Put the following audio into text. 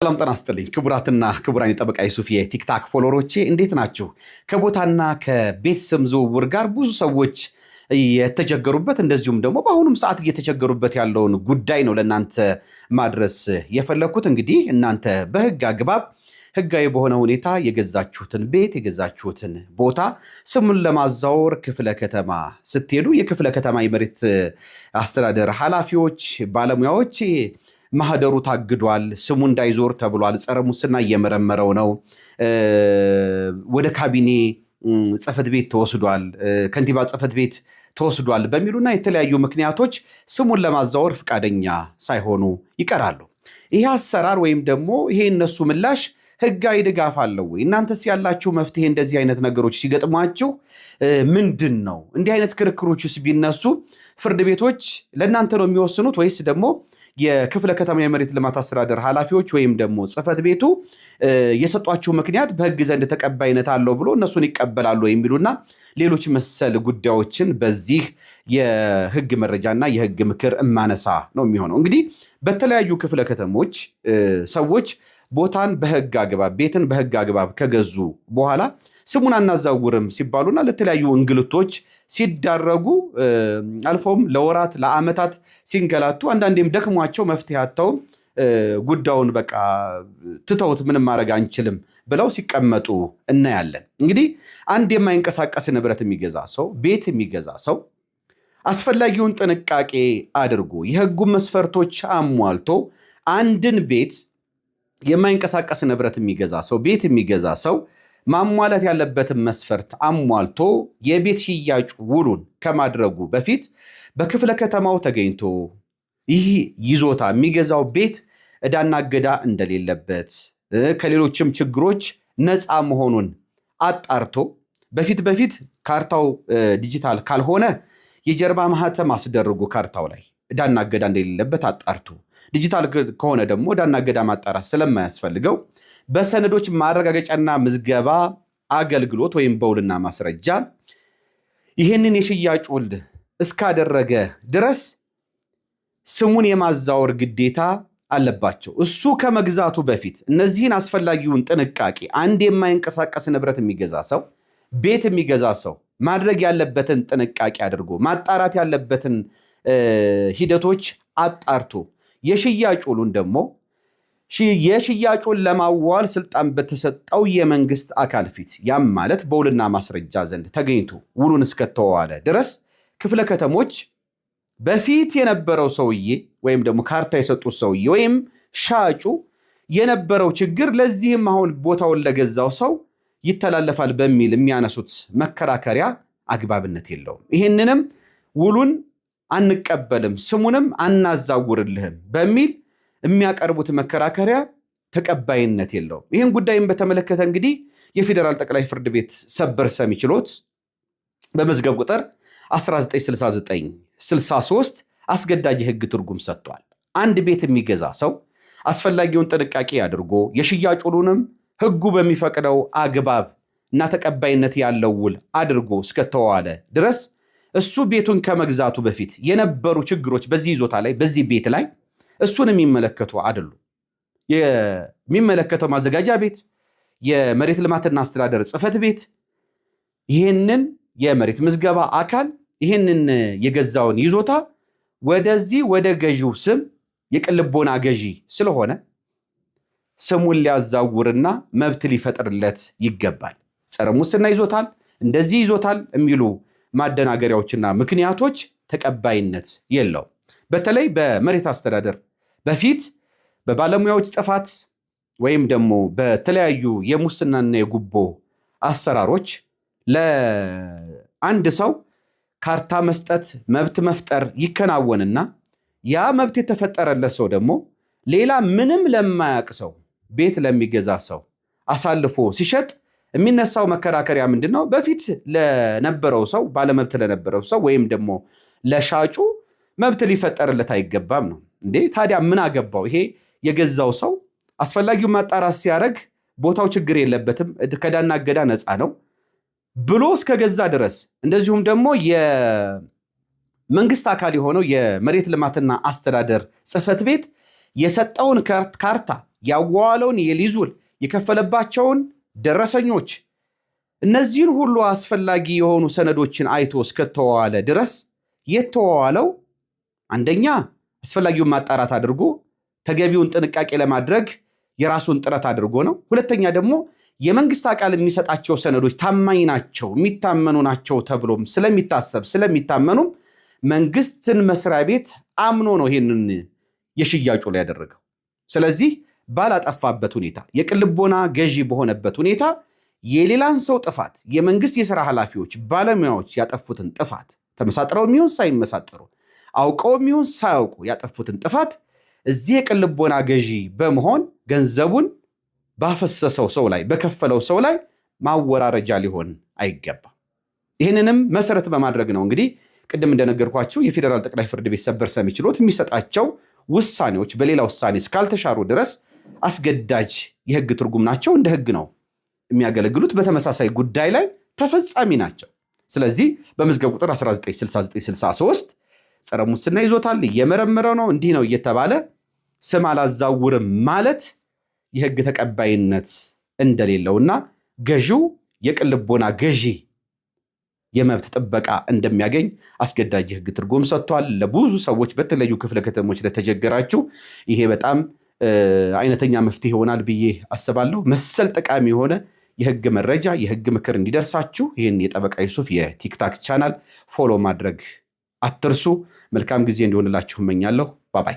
ሰላም ጤና ይስጥልኝ ክቡራትና ክቡራን የጠበቃ ዩሱፍ የቲክታክ ፎሎወሮቼ እንዴት ናችሁ? ከቦታና ከቤት ስም ዝውውር ጋር ብዙ ሰዎች የተቸገሩበት እንደዚሁም ደግሞ በአሁኑም ሰዓት እየተቸገሩበት ያለውን ጉዳይ ነው ለእናንተ ማድረስ የፈለኩት። እንግዲህ እናንተ በህግ አግባብ ህጋዊ በሆነ ሁኔታ የገዛችሁትን ቤት የገዛችሁትን ቦታ ስሙን ለማዛወር ክፍለ ከተማ ስትሄዱ የክፍለ ከተማ የመሬት አስተዳደር ኃላፊዎች ባለሙያዎች ማህደሩ ታግዷል፣ ስሙ እንዳይዞር ተብሏል፣ ጸረ ሙስና እየመረመረው ነው፣ ወደ ካቢኔ ጽህፈት ቤት ተወስዷል፣ ከንቲባ ጽህፈት ቤት ተወስዷል በሚሉና የተለያዩ ምክንያቶች ስሙን ለማዛወር ፍቃደኛ ሳይሆኑ ይቀራሉ። ይሄ አሰራር ወይም ደግሞ ይሄ እነሱ ምላሽ ህጋዊ ድጋፍ አለው ወይ? እናንተስ ያላችሁ መፍትሄ እንደዚህ አይነት ነገሮች ሲገጥሟችሁ ምንድን ነው? እንዲህ አይነት ክርክሮችስ ቢነሱ ፍርድ ቤቶች ለእናንተ ነው የሚወስኑት ወይስ ደግሞ የክፍለ ከተማ የመሬት ልማት አስተዳደር ኃላፊዎች ወይም ደግሞ ጽህፈት ቤቱ የሰጧቸው ምክንያት በህግ ዘንድ ተቀባይነት አለው ብሎ እነሱን ይቀበላሉ የሚሉና ሌሎች መሰል ጉዳዮችን በዚህ የህግ መረጃና የህግ ምክር እማነሳ ነው የሚሆነው። እንግዲህ በተለያዩ ክፍለ ከተሞች ሰዎች ቦታን በህግ አግባብ ቤትን በህግ አግባብ ከገዙ በኋላ ስሙን አናዛውርም ሲባሉና ለተለያዩ እንግልቶች ሲዳረጉ አልፎም ለወራት ለዓመታት ሲንገላቱ አንዳንዴም ደክሟቸው መፍትሄ አጥተው ጉዳዩን በቃ ትተውት ምንም ማድረግ አንችልም ብለው ሲቀመጡ እናያለን። እንግዲህ አንድ የማይንቀሳቀስ ንብረት የሚገዛ ሰው ቤት የሚገዛ ሰው አስፈላጊውን ጥንቃቄ አድርጎ የህጉን መስፈርቶች አሟልቶ አንድን ቤት የማይንቀሳቀስ ንብረት የሚገዛ ሰው ቤት የሚገዛ ሰው ማሟላት ያለበትን መስፈርት አሟልቶ የቤት ሽያጭ ውሉን ከማድረጉ በፊት በክፍለ ከተማው ተገኝቶ ይህ ይዞታ የሚገዛው ቤት ዕዳና እገዳ እንደሌለበት ከሌሎችም ችግሮች ነፃ መሆኑን አጣርቶ በፊት ካርታው ዲጂታል ካልሆነ የጀርባ ማህተም አስደርጎ ካርታው ላይ ዕዳና እገዳ እንደሌለበት አጣርቶ ዲጂታል ከሆነ ደግሞ ዕዳና እገዳ ማጣራት ስለማያስፈልገው በሰነዶች ማረጋገጫና ምዝገባ አገልግሎት ወይም በውልና ማስረጃ ይህንን የሽያጭ ውል እስካደረገ ድረስ ስሙን የማዛወር ግዴታ አለባቸው። እሱ ከመግዛቱ በፊት እነዚህን አስፈላጊውን ጥንቃቄ አንድ የማይንቀሳቀስ ንብረት የሚገዛ ሰው ቤት የሚገዛ ሰው ማድረግ ያለበትን ጥንቃቄ አድርጎ ማጣራት ያለበትን ሂደቶች አጣርቶ የሽያጭ ውሉን ደግሞ የሽያጩን ለማዋል ስልጣን በተሰጠው የመንግስት አካል ፊት ያም ማለት በውልና ማስረጃ ዘንድ ተገኝቶ ውሉን እስከተዋዋለ ድረስ ክፍለ ከተሞች በፊት የነበረው ሰውዬ ወይም ደግሞ ካርታ የሰጡት ሰውዬ ወይም ሻጩ የነበረው ችግር ለዚህም አሁን ቦታውን ለገዛው ሰው ይተላለፋል በሚል የሚያነሱት መከራከሪያ አግባብነት የለውም። ይህንንም ውሉን አንቀበልም ስሙንም አናዛውርልህም በሚል የሚያቀርቡት መከራከሪያ ተቀባይነት የለውም። ይህን ጉዳይም በተመለከተ እንግዲህ የፌዴራል ጠቅላይ ፍርድ ቤት ሰበር ሰሚ ችሎት በመዝገብ ቁጥር 196963 አስገዳጅ የህግ ትርጉም ሰጥቷል። አንድ ቤት የሚገዛ ሰው አስፈላጊውን ጥንቃቄ አድርጎ የሽያጭ ውሉንም ህጉ በሚፈቅደው አግባብ እና ተቀባይነት ያለው ውል አድርጎ እስከተዋዋለ ድረስ እሱ ቤቱን ከመግዛቱ በፊት የነበሩ ችግሮች በዚህ ይዞታ ላይ በዚህ ቤት ላይ እሱን የሚመለከቱ አይደሉ። የሚመለከተው ማዘጋጃ ቤት፣ የመሬት ልማትና አስተዳደር ጽህፈት ቤት ይህንን የመሬት ምዝገባ አካል ይህንን የገዛውን ይዞታ ወደዚህ ወደ ገዢው ስም የቅልቦና ገዢ ስለሆነ ስሙን ሊያዛውርና መብት ሊፈጥርለት ይገባል። ጸረ ሙስና ይዞታል እንደዚህ ይዞታል የሚሉ ማደናገሪያዎችና ምክንያቶች ተቀባይነት የለው። በተለይ በመሬት አስተዳደር በፊት በባለሙያዎች ጥፋት ወይም ደግሞ በተለያዩ የሙስናና የጉቦ አሰራሮች ለአንድ ሰው ካርታ መስጠት መብት መፍጠር ይከናወንና ያ መብት የተፈጠረለት ሰው ደግሞ ሌላ ምንም ለማያውቅ ሰው ቤት ለሚገዛ ሰው አሳልፎ ሲሸጥ የሚነሳው መከራከሪያ ምንድነው? በፊት ለነበረው ሰው ባለመብት ለነበረው ሰው ወይም ደግሞ ለሻጩ መብት ሊፈጠርለት አይገባም ነው እንዴ? ታዲያ ምን አገባው? ይሄ የገዛው ሰው አስፈላጊው ማጣራት ሲያደርግ ቦታው ችግር የለበትም ከዕዳና እገዳ ነፃ ነው ብሎ እስከገዛ ድረስ እንደዚሁም ደግሞ የመንግስት አካል የሆነው የመሬት ልማትና አስተዳደር ጽህፈት ቤት የሰጠውን ካርታ ያዋዋለውን የሊዙል የከፈለባቸውን ደረሰኞች እነዚህን ሁሉ አስፈላጊ የሆኑ ሰነዶችን አይቶ እስከተዋዋለ ድረስ የተዋዋለው አንደኛ አስፈላጊውን ማጣራት አድርጎ ተገቢውን ጥንቃቄ ለማድረግ የራሱን ጥረት አድርጎ ነው። ሁለተኛ ደግሞ የመንግስት አካል የሚሰጣቸው ሰነዶች ታማኝ ናቸው የሚታመኑ ናቸው ተብሎም ስለሚታሰብ ስለሚታመኑም መንግስትን መስሪያ ቤት አምኖ ነው ይሄንን የሽያጩ ላይ ያደረገው። ስለዚህ ባላጠፋበት ሁኔታ የቅልቦና ገዢ በሆነበት ሁኔታ የሌላን ሰው ጥፋት የመንግስት የሥራ ኃላፊዎች ባለሙያዎች ያጠፉትን ጥፋት ተመሳጥረው የሚሆን ሳይመሳጠሩ አውቀው የሚሆን ሳያውቁ ያጠፉትን ጥፋት እዚህ የቅልቦና ገዢ በመሆን ገንዘቡን ባፈሰሰው ሰው ላይ በከፈለው ሰው ላይ ማወራረጃ ሊሆን አይገባም። ይህንንም መሰረት በማድረግ ነው እንግዲህ ቅድም እንደነገርኳችሁ የፌዴራል ጠቅላይ ፍርድ ቤት ሰበር ሰሚ ችሎት የሚሰጣቸው ውሳኔዎች በሌላ ውሳኔ እስካልተሻሩ ድረስ አስገዳጅ የህግ ትርጉም ናቸው። እንደ ህግ ነው የሚያገለግሉት። በተመሳሳይ ጉዳይ ላይ ተፈጻሚ ናቸው። ስለዚህ በመዝገብ ቁጥር 196963 ጸረ ሙስና ይዞታል እየመረመረ ነው እንዲህ ነው እየተባለ ስም አላዛውርም ማለት የህግ ተቀባይነት እንደሌለውና ገዢው የቅልቦና ገዢ የመብት ጥበቃ እንደሚያገኝ አስገዳጅ የህግ ትርጉም ሰጥቷል። ለብዙ ሰዎች በተለያዩ ክፍለ ከተሞች ለተቸገራችሁ ይሄ በጣም አይነተኛ መፍትሄ ይሆናል ብዬ አስባለሁ። መሰል ጠቃሚ የሆነ የህግ መረጃ የህግ ምክር እንዲደርሳችሁ ይህን የጠበቃ ዩሱፍ የቲክታክ ቻናል ፎሎ ማድረግ አትርሱ። መልካም ጊዜ እንዲሆንላችሁ እመኛለሁ። ባባይ